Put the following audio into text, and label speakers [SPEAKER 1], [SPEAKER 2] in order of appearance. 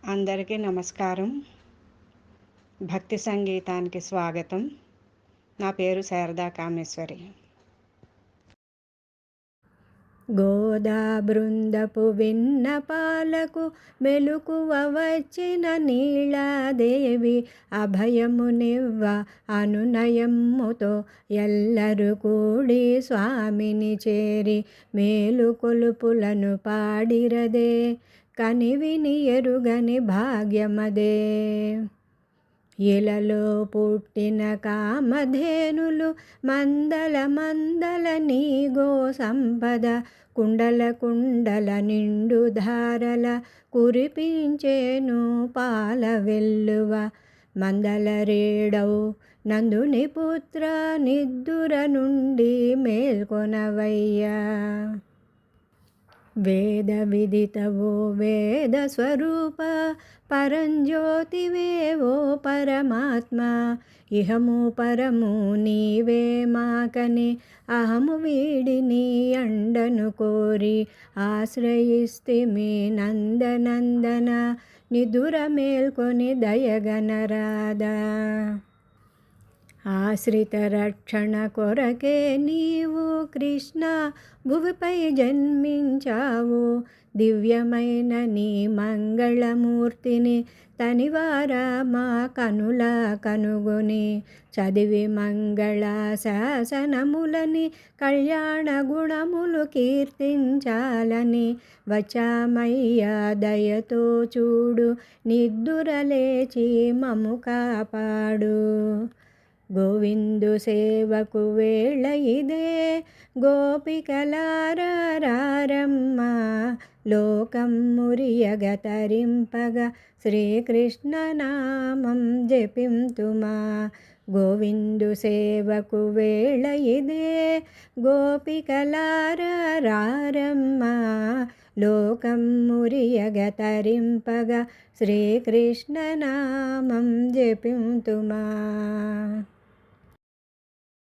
[SPEAKER 1] అందరికీ నమస్కారం. భక్తి సంగీతానికి స్వాగతం. నా పేరు శారదా కామేశ్వరి.
[SPEAKER 2] గోదా బృందపు విన్నపాలకు మెలుకువ వచ్చిన నీళాదేవి అభయమునివ్వ అనునయముతో ఎల్లరు కూడి స్వామిని చేరి మేలు కొలుపులను పాడిరదే. కనివిని ఎరుగని భాగ్యమదే. ఇలలో పుట్టిన కామధేనులు మందల మందల నీగో సంపద కుండల కుండల నిండు ధారల కురిపించేను పాల వెల్లువ. మందల రేడవు నందుని పుత్ర నిద్దుర నుండి మేల్కొనవయ్యా. వేద విదితవో వేద స్వరూప పరంజ్యోతివేవో పరమాత్మ. ఇహము పరము నీవే మాకని అహము వీడి నీ అండను కోరి ఆశ్రయిస్తిమి నందనందన. నిదుర మేల్కొని దయగనరాదా. ఆశ్రిత రక్షణ కొరకే నీవు కృష్ణ భువిపై జన్మించావు. దివ్యమైన నీ మంగళమూర్తిని తనివారా మా కనుల కనుగొని చదివి మంగళ శాసనములని కళ్యాణ గుణములు కీర్తించాలని వచ్చామయ్యా. దయతో చూడు నిద్దురలేచి మము కాపాడు. గోవిందు సేవకు వేళ ఇదే గోపికలారమ్మ. లోకం మురియగ తరింపగ శ్రీకృష్ణ నామం జపింతుమా. గోవిందు సేవకు వేళ ఇదే గోపికలారమ్మ. లోకం మురియగ తరింపగ శ్రీకృష్ణ నామం జపింతుమా.